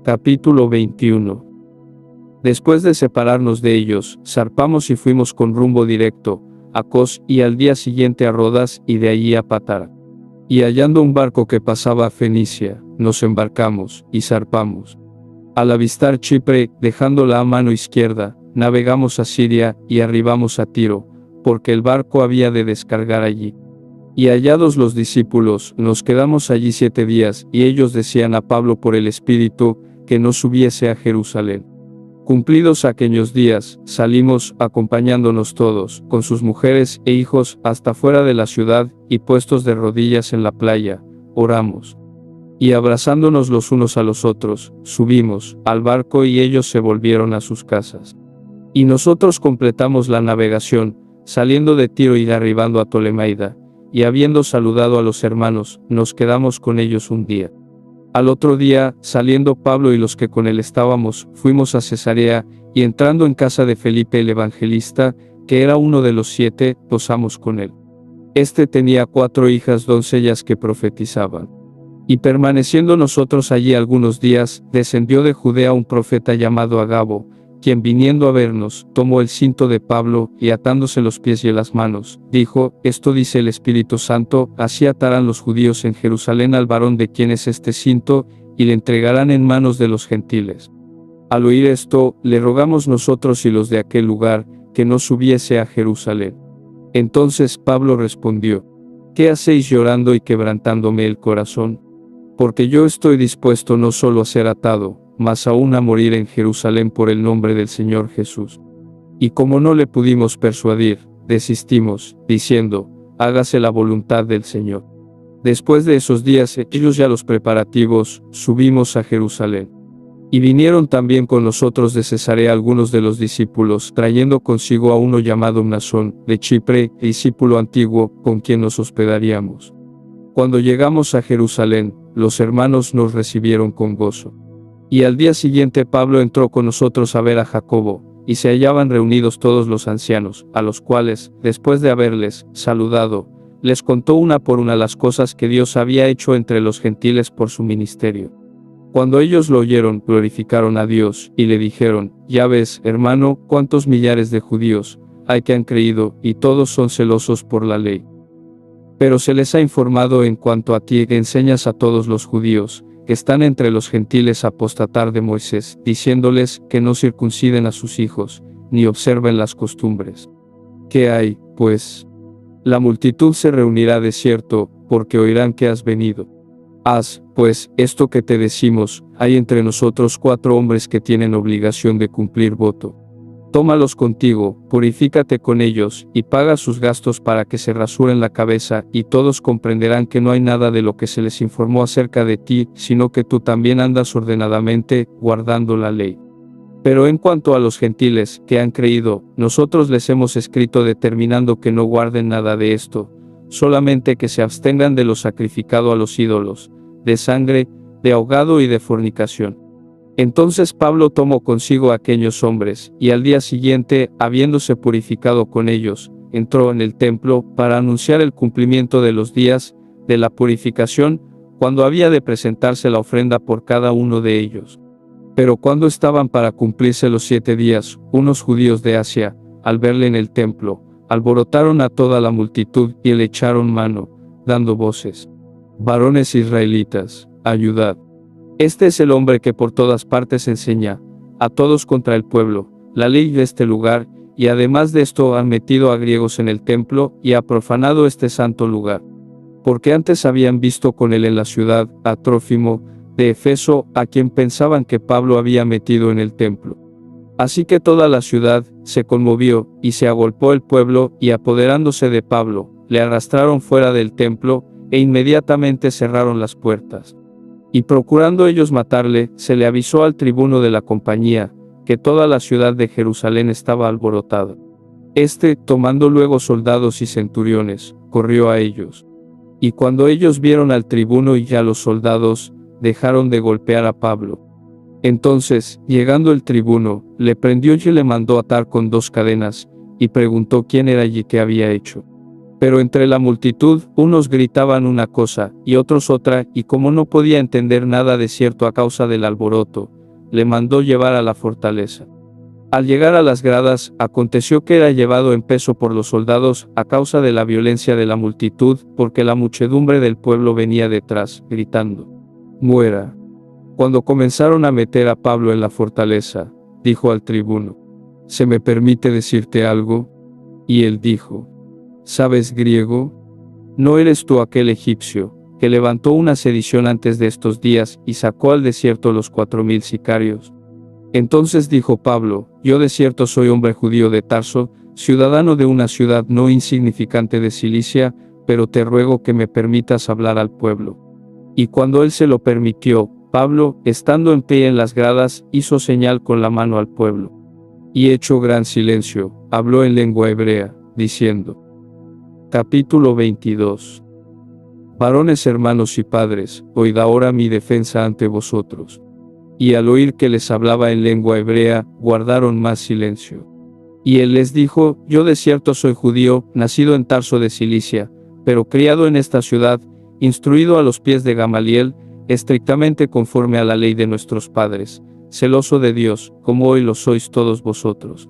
Capítulo 21. Después de separarnos de ellos, zarpamos y fuimos con rumbo directo a Cos, y al día siguiente a Rodas, y de allí a Pátara. Y hallando un barco que pasaba a Fenicia, nos embarcamos, y zarpamos. Al avistar Chipre, dejándola a mano izquierda, navegamos a Siria, y arribamos a Tiro, porque el barco había de descargar allí. Y hallados los discípulos, nos quedamos allí 7 días, y ellos decían a Pablo por el Espíritu, que no subiese a Jerusalén. Cumplidos aquellos días, salimos, acompañándonos todos, con sus mujeres e hijos, hasta fuera de la ciudad, y puestos de rodillas en la playa, oramos. Y abrazándonos los unos a los otros, subimos al barco y ellos se volvieron a sus casas. Y nosotros completamos la navegación, saliendo de Tiro y arribando a Tolemaida, y habiendo saludado a los hermanos, nos quedamos con ellos un día. Al otro día, saliendo Pablo y los que con él estábamos, fuimos a Cesarea, y entrando en casa de Felipe el evangelista, que era uno de los 7, posamos con él. Este tenía 4 hijas doncellas que profetizaban. Y permaneciendo nosotros allí algunos días, descendió de Judea un profeta llamado Agabo, quien viniendo a vernos, tomó el cinto de Pablo, y atándose los pies y las manos, dijo: Esto dice el Espíritu Santo, así atarán los judíos en Jerusalén al varón de quien es este cinto, y le entregarán en manos de los gentiles. Al oír esto, le rogamos nosotros y los de aquel lugar, que no subiese a Jerusalén. Entonces Pablo respondió: ¿Qué hacéis llorando y quebrantándome el corazón? Porque yo estoy dispuesto no solo a ser atado, mas aún a morir en Jerusalén por el nombre del Señor Jesús. Y como no le pudimos persuadir, desistimos, diciendo: hágase la voluntad del Señor. Después de esos días, hechos ya los preparativos, subimos a Jerusalén. Y vinieron también con nosotros de Cesarea algunos de los discípulos, trayendo consigo a uno llamado Mnasón, de Chipre, discípulo antiguo, con quien nos hospedaríamos. Cuando llegamos a Jerusalén, los hermanos nos recibieron con gozo. Y al día siguiente Pablo entró con nosotros a ver a Jacobo, y se hallaban reunidos todos los ancianos, a los cuales, después de haberles saludado, les contó una por una las cosas que Dios había hecho entre los gentiles por su ministerio. Cuando ellos lo oyeron, glorificaron a Dios, y le dijeron: ya ves, hermano, cuántos millares de judíos hay que han creído, y todos son celosos por la ley. Pero se les ha informado en cuanto a ti, que enseñas a todos los judíos, que están entre los gentiles, a apostatar de Moisés, diciéndoles que no circunciden a sus hijos, ni observen las costumbres. ¿Qué hay, pues? La multitud se reunirá de cierto, porque oirán que has venido. Haz, pues, esto que te decimos: hay entre nosotros 4 hombres que tienen obligación de cumplir voto. Tómalos contigo, purifícate con ellos, y paga sus gastos para que se rasuren la cabeza, y todos comprenderán que no hay nada de lo que se les informó acerca de ti, sino que tú también andas ordenadamente, guardando la ley. Pero en cuanto a los gentiles, que han creído, nosotros les hemos escrito determinando que no guarden nada de esto, solamente que se abstengan de lo sacrificado a los ídolos, de sangre, de ahogado y de fornicación. Entonces Pablo tomó consigo a aquellos hombres, y al día siguiente, habiéndose purificado con ellos, entró en el templo, para anunciar el cumplimiento de los días de la purificación, cuando había de presentarse la ofrenda por cada uno de ellos. Pero cuando estaban para cumplirse los 7 días, unos judíos de Asia, al verle en el templo, alborotaron a toda la multitud, y le echaron mano, dando voces: varones israelitas, ayudad. Este es el hombre que por todas partes enseña a todos contra el pueblo la ley de este lugar, y además de esto han metido a griegos en el templo, y ha profanado este santo lugar. Porque antes habían visto con él en la ciudad a Trófimo, de Efeso, a quien pensaban que Pablo había metido en el templo. Así que toda la ciudad se conmovió, y se agolpó el pueblo, y apoderándose de Pablo, le arrastraron fuera del templo, e inmediatamente cerraron las puertas. Y procurando ellos matarle, se le avisó al tribuno de la compañía, que toda la ciudad de Jerusalén estaba alborotada. Este, tomando luego soldados y centuriones, corrió a ellos. Y cuando ellos vieron al tribuno y ya los soldados, dejaron de golpear a Pablo. Entonces, llegando el tribuno, le prendió y le mandó atar con 2 cadenas, y preguntó quién era y qué había hecho. Pero entre la multitud, unos gritaban una cosa, y otros otra, y como no podía entender nada de cierto a causa del alboroto, le mandó llevar a la fortaleza. Al llegar a las gradas, aconteció que era llevado en peso por los soldados, a causa de la violencia de la multitud, porque la muchedumbre del pueblo venía detrás, gritando: «Muera». Cuando comenzaron a meter a Pablo en la fortaleza, dijo al tribuno: «¿Se me permite decirte algo?». Y él dijo: «¿Sabes griego? ¿No eres tú aquel egipcio, que levantó una sedición antes de estos días, y sacó al desierto los 4000 sicarios?». Entonces dijo Pablo: «Yo de cierto soy hombre judío de Tarso, ciudadano de una ciudad no insignificante de Cilicia, pero te ruego que me permitas hablar al pueblo». Y cuando él se lo permitió, Pablo, estando en pie en las gradas, hizo señal con la mano al pueblo. Y hecho gran silencio, habló en lengua hebrea, diciendo: Capítulo 22. Varones, hermanos y padres, oíd ahora mi defensa ante vosotros. Y al oír que les hablaba en lengua hebrea, guardaron más silencio. Y él les dijo: Yo de cierto soy judío, nacido en Tarso de Cilicia, pero criado en esta ciudad, instruido a los pies de Gamaliel, estrictamente conforme a la ley de nuestros padres, celoso de Dios, como hoy lo sois todos vosotros.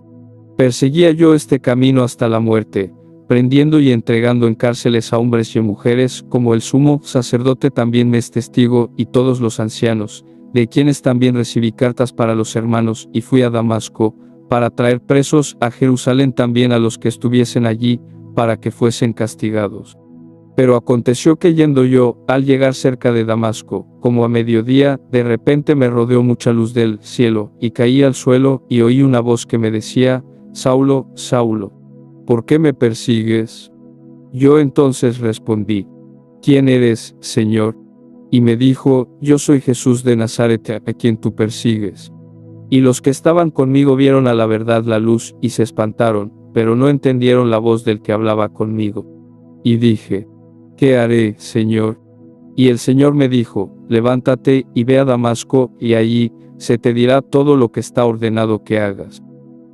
Perseguía yo este camino hasta la muerte, prendiendo y entregando en cárceles a hombres y mujeres, como el sumo sacerdote también me es testigo, y todos los ancianos, de quienes también recibí cartas para los hermanos, y fui a Damasco, para traer presos a Jerusalén también a los que estuviesen allí, para que fuesen castigados. Pero aconteció que yendo yo, al llegar cerca de Damasco, como a mediodía, de repente me rodeó mucha luz del cielo, y caí al suelo, y oí una voz que me decía: Saulo, Saulo, ¿por qué me persigues? Yo entonces respondí: ¿Quién eres, Señor? Y me dijo: Yo soy Jesús de Nazaret, a quien tú persigues. Y los que estaban conmigo vieron a la verdad la luz, y se espantaron, pero no entendieron la voz del que hablaba conmigo. Y dije: ¿Qué haré, Señor? Y el Señor me dijo: Levántate, y ve a Damasco, y allí se te dirá todo lo que está ordenado que hagas.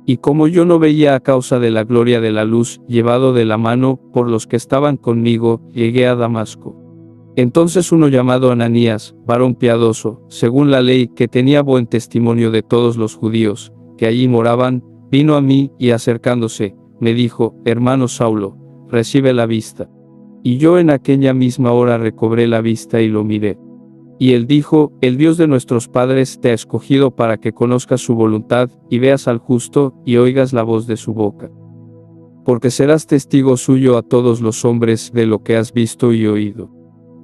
Y como yo no veía a causa de la gloria de la luz, llevado de la mano por los que estaban conmigo, llegué a Damasco. Entonces uno llamado Ananías, varón piadoso, según la ley, que tenía buen testimonio de todos los judíos, que allí moraban, vino a mí, y acercándose, me dijo: Hermano Saulo, recibe la vista. Y yo en aquella misma hora recobré la vista y lo miré. Y él dijo: El Dios de nuestros padres te ha escogido para que conozcas su voluntad, y veas al justo, y oigas la voz de su boca. Porque serás testigo suyo a todos los hombres de lo que has visto y oído.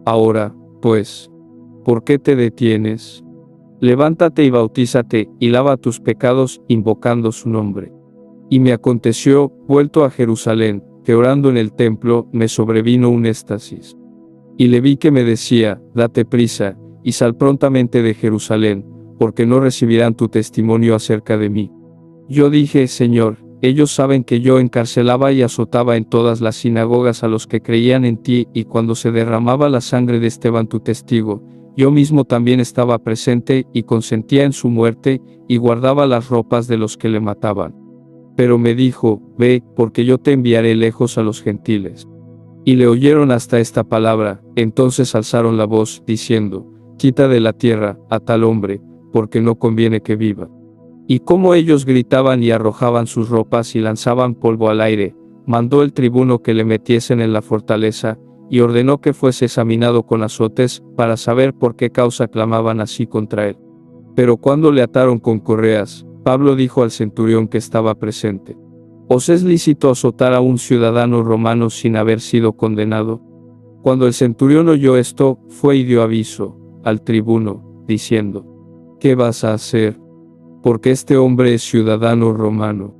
Ahora, pues, ¿por qué te detienes? Levántate y bautízate, y lava tus pecados, invocando su nombre. Y me aconteció, vuelto a Jerusalén, que orando en el templo, me sobrevino un éxtasis. Y le vi que me decía: Date prisa, y sal prontamente de Jerusalén, porque no recibirán tu testimonio acerca de mí. Yo dije: Señor, ellos saben que yo encarcelaba y azotaba en todas las sinagogas a los que creían en ti, y cuando se derramaba la sangre de Esteban tu testigo, yo mismo también estaba presente, y consentía en su muerte, y guardaba las ropas de los que le mataban. Pero me dijo: Ve, porque yo te enviaré lejos a los gentiles. Y le oyeron hasta esta palabra, entonces alzaron la voz, diciendo: Quita de la tierra a tal hombre, porque no conviene que viva. Y como ellos gritaban y arrojaban sus ropas y lanzaban polvo al aire, mandó el tribuno que le metiesen en la fortaleza, y ordenó que fuese examinado con azotes, para saber por qué causa clamaban así contra él. Pero cuando le ataron con correas, Pablo dijo al centurión que estaba presente: ¿Os es lícito azotar a un ciudadano romano sin haber sido condenado? Cuando el centurión oyó esto, fue y dio aviso al tribuno, diciendo: ¿Qué vas a hacer? Porque este hombre es ciudadano romano.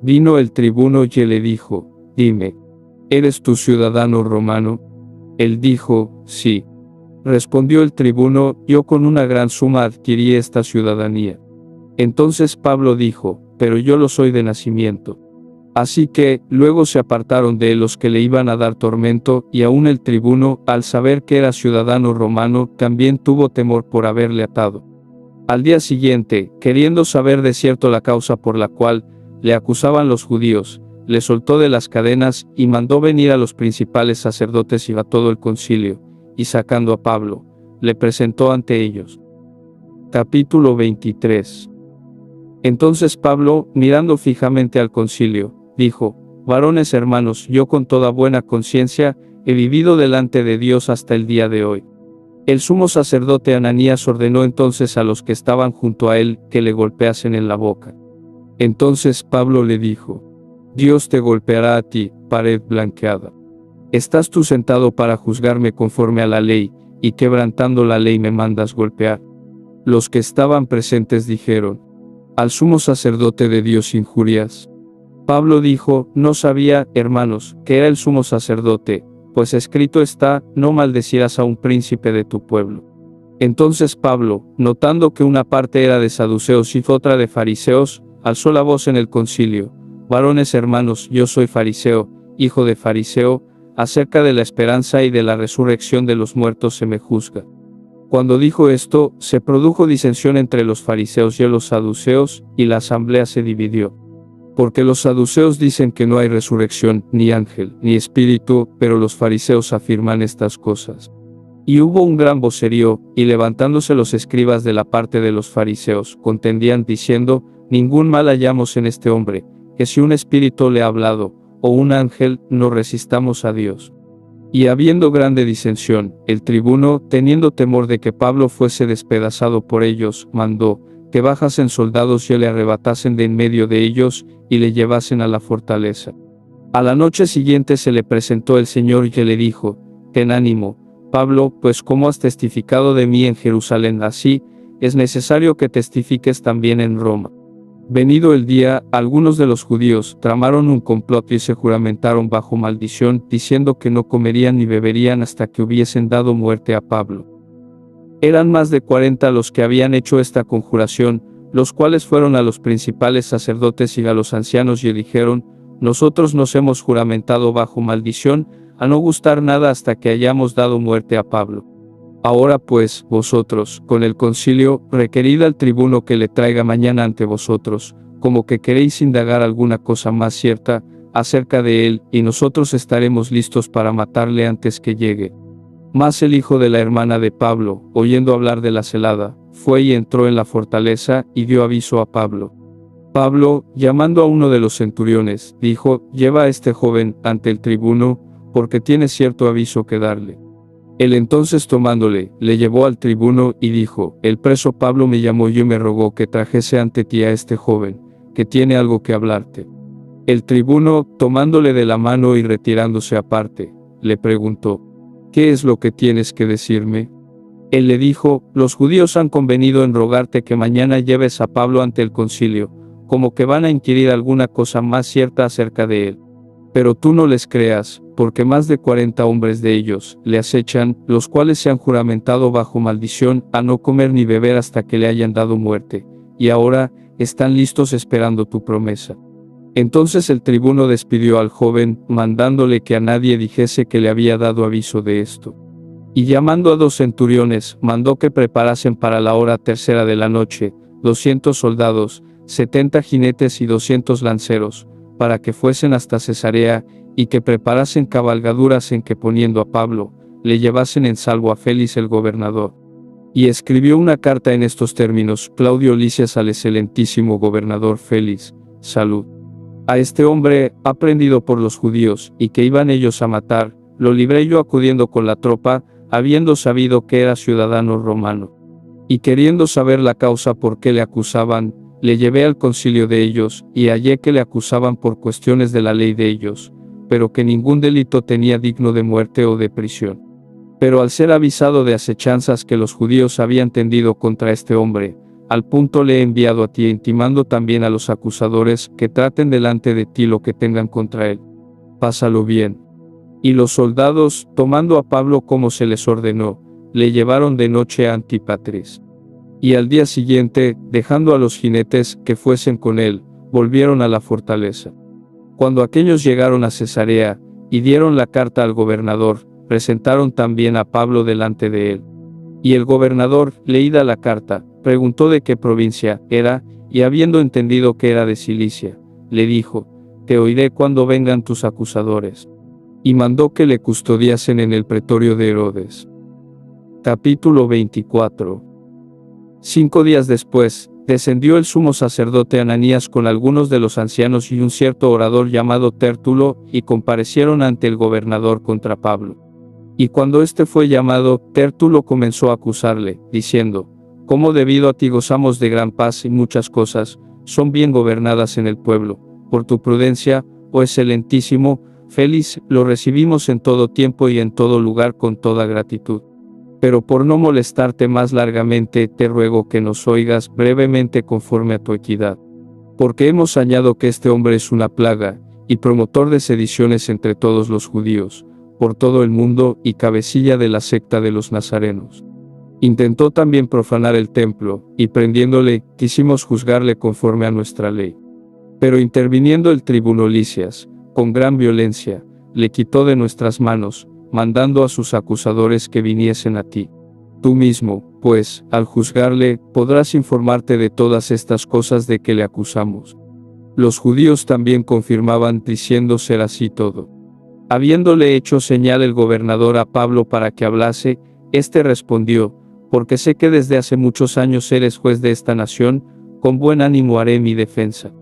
Vino el tribuno y le dijo: Dime, ¿eres tú ciudadano romano? Él dijo: Sí. Respondió el tribuno: Yo con una gran suma adquirí esta ciudadanía. Entonces Pablo dijo: Pero yo lo soy de nacimiento. Así que, luego se apartaron de él los que le iban a dar tormento, y aún el tribuno, al saber que era ciudadano romano, también tuvo temor por haberle atado. Al día siguiente, queriendo saber de cierto la causa por la cual le acusaban los judíos, le soltó de las cadenas, y mandó venir a los principales sacerdotes y a todo el concilio, y sacando a Pablo, le presentó ante ellos. Capítulo 23. Entonces Pablo, mirando fijamente al concilio, dijo: Varones hermanos, yo con toda buena conciencia, he vivido delante de Dios hasta el día de hoy. El sumo sacerdote Ananías ordenó entonces a los que estaban junto a él, que le golpeasen en la boca. Entonces Pablo le dijo: Dios te golpeará a ti, pared blanqueada. ¿Estás tú sentado para juzgarme conforme a la ley, y quebrantando la ley me mandas golpear? Los que estaban presentes dijeron: ¿Al sumo sacerdote de Dios injurias? Pablo dijo: No sabía, hermanos, que era el sumo sacerdote, pues escrito está: no maldecirás a un príncipe de tu pueblo. Entonces Pablo, notando que una parte era de saduceos y otra de fariseos, alzó la voz en el concilio: Varones hermanos, yo soy fariseo, hijo de fariseo, acerca de la esperanza y de la resurrección de los muertos se me juzga. Cuando dijo esto, se produjo disensión entre los fariseos y los saduceos, y la asamblea se dividió. Porque los saduceos dicen que no hay resurrección, ni ángel, ni espíritu, pero los fariseos afirman estas cosas. Y hubo un gran vocerío, y levantándose los escribas de la parte de los fariseos, contendían diciendo: Ningún mal hallamos en este hombre, que si un espíritu le ha hablado, o un ángel, no resistamos a Dios. Y habiendo grande disensión, el tribuno, teniendo temor de que Pablo fuese despedazado por ellos, mandó que bajasen soldados y le arrebatasen de en medio de ellos, y le llevasen a la fortaleza. A la noche siguiente se le presentó el Señor y le dijo: Ten ánimo, Pablo, pues como has testificado de mí en Jerusalén, así es necesario que testifiques también en Roma. Venido el día, algunos de los judíos tramaron un complot y se juramentaron bajo maldición, diciendo que no comerían ni beberían hasta que hubiesen dado muerte a Pablo. Eran más de 40 los que habían hecho esta conjuración, los cuales fueron a los principales sacerdotes y a los ancianos y dijeron: Nosotros nos hemos juramentado bajo maldición, a no gustar nada hasta que hayamos dado muerte a Pablo. Ahora pues, vosotros, con el concilio, requerid al tribuno que le traiga mañana ante vosotros, como que queréis indagar alguna cosa más cierta acerca de él, y nosotros estaremos listos para matarle antes que llegue. Mas el hijo de la hermana de Pablo, oyendo hablar de la celada, fue y entró en la fortaleza, y dio aviso a Pablo. Pablo, llamando a uno de los centuriones, dijo: Lleva a este joven ante el tribuno, porque tiene cierto aviso que darle. Él entonces tomándole, le llevó al tribuno, y dijo: El preso Pablo me llamó y me rogó que trajese ante ti a este joven, que tiene algo que hablarte. El tribuno, tomándole de la mano y retirándose aparte, le preguntó: ¿Qué es lo que tienes que decirme? Él le dijo: Los judíos han convenido en rogarte que mañana lleves a Pablo ante el concilio, como que van a inquirir alguna cosa más cierta acerca de él. Pero tú no les creas, porque más de 40 hombres de ellos le acechan, los cuales se han juramentado bajo maldición a no comer ni beber hasta que le hayan dado muerte, y ahora están listos esperando tu promesa. Entonces el tribuno despidió al joven, mandándole que a nadie dijese que le había dado aviso de esto. Y llamando a 2 centuriones, mandó que preparasen para la hora tercera de la noche 200 soldados, 70 jinetes y 200 lanceros, para que fuesen hasta Cesarea, y que preparasen cabalgaduras en que poniendo a Pablo, le llevasen en salvo a Félix el gobernador. Y escribió una carta en estos términos: Claudio Lisias al excelentísimo gobernador Félix, salud. A este hombre, aprendido por los judíos, y que iban ellos a matar, lo libré yo acudiendo con la tropa, habiendo sabido que era ciudadano romano. Y queriendo saber la causa por qué le acusaban, le llevé al concilio de ellos, y hallé que le acusaban por cuestiones de la ley de ellos, pero que ningún delito tenía digno de muerte o de prisión. Pero al ser avisado de acechanzas que los judíos habían tendido contra este hombre, al punto le he enviado a ti, intimando también a los acusadores que traten delante de ti lo que tengan contra él. Pásalo bien. Y los soldados, tomando a Pablo como se les ordenó, le llevaron de noche a Antípatris. Y al día siguiente, dejando a los jinetes que fuesen con él, volvieron a la fortaleza. Cuando aquellos llegaron a Cesarea, y dieron la carta al gobernador, presentaron también a Pablo delante de él. Y el gobernador, leída la carta, preguntó de qué provincia era, y habiendo entendido que era de Cilicia, le dijo: te oiré cuando vengan tus acusadores. Y mandó que le custodiasen en el pretorio de Herodes. Capítulo 24. 5 días después, descendió el sumo sacerdote Ananías con algunos de los ancianos y un cierto orador llamado Tértulo, y comparecieron ante el gobernador contra Pablo. Y cuando éste fue llamado, Tértulo comenzó a acusarle, diciendo: «Cómo debido a ti gozamos de gran paz y muchas cosas son bien gobernadas en el pueblo, por tu prudencia, oh excelentísimo Félix, lo recibimos en todo tiempo y en todo lugar con toda gratitud. Pero por no molestarte más largamente, te ruego que nos oigas brevemente conforme a tu equidad. Porque hemos hallado que este hombre es una plaga, y promotor de sediciones entre todos los judíos, por todo el mundo, y cabecilla de la secta de los nazarenos. Intentó también profanar el templo, y prendiéndole, quisimos juzgarle conforme a nuestra ley. Pero interviniendo el tribuno Lisias, con gran violencia, le quitó de nuestras manos, mandando a sus acusadores que viniesen a ti. Tú mismo, pues, al juzgarle, podrás informarte de todas estas cosas de que le acusamos». Los judíos también confirmaban diciendo ser así todo. Habiéndole hecho señal el gobernador a Pablo para que hablase, éste respondió: «Porque sé que desde hace muchos años eres juez de esta nación, con buen ánimo haré mi defensa.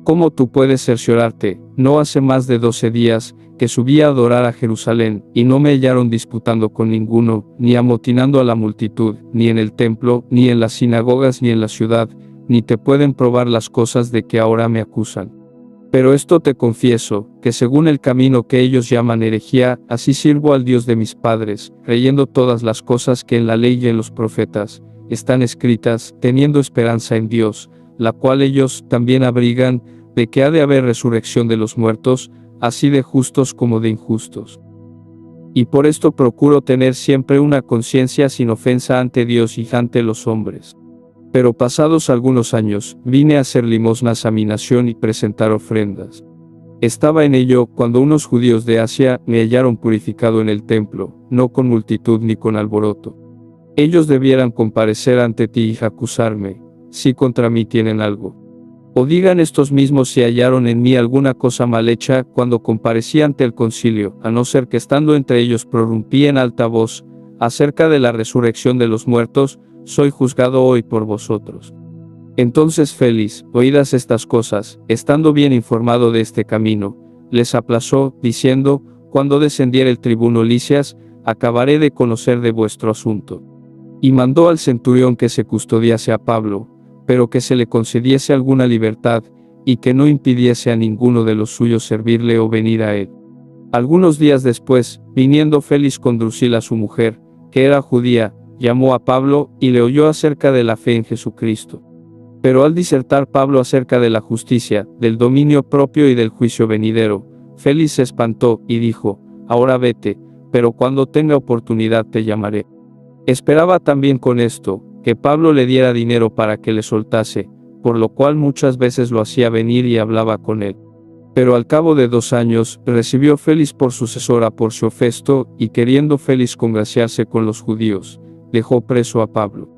¿Cómo tú puedes cerciorarte? No hace más de 12 días, que subí a adorar a Jerusalén, y no me hallaron disputando con ninguno, ni amotinando a la multitud, ni en el templo, ni en las sinagogas, ni en la ciudad, ni te pueden probar las cosas de que ahora me acusan. Pero esto te confieso, que según el camino que ellos llaman herejía, así sirvo al Dios de mis padres, creyendo todas las cosas que en la ley y en los profetas están escritas, teniendo esperanza en Dios, la cual ellos también abrigan, de que ha de haber resurrección de los muertos, así de justos como de injustos. Y por esto procuro tener siempre una conciencia sin ofensa ante Dios y ante los hombres. Pero pasados algunos años, vine a hacer limosnas a mi nación y presentar ofrendas. Estaba en ello, cuando unos judíos de Asia me hallaron purificado en el templo, no con multitud ni con alboroto. Ellos debieran comparecer ante ti y acusarme, si contra mí tienen algo. O digan estos mismos si hallaron en mí alguna cosa mal hecha cuando comparecí ante el concilio, a no ser que estando entre ellos prorrumpí en alta voz, acerca de la resurrección de los muertos, soy juzgado hoy por vosotros». Entonces Félix, oídas estas cosas, estando bien informado de este camino, les aplazó, diciendo: «Cuando descendiere el tribuno Lisias, acabaré de conocer de vuestro asunto». Y mandó al centurión que se custodiase a Pablo, pero que se le concediese alguna libertad, y que no impidiese a ninguno de los suyos servirle o venir a él. Algunos días después, viniendo Félix con Drusila su mujer, que era judía, llamó a Pablo, y le oyó acerca de la fe en Jesucristo. Pero al disertar Pablo acerca de la justicia, del dominio propio y del juicio venidero, Félix se espantó, y dijo: «Ahora vete, pero cuando tenga oportunidad te llamaré». Esperaba también con esto, que Pablo le diera dinero para que le soltase, por lo cual muchas veces lo hacía venir y hablaba con él. Pero al cabo de 2 años, recibió Félix por sucesor a Porcio Festo, y queriendo Félix congraciarse con los judíos, dejó preso a Pablo.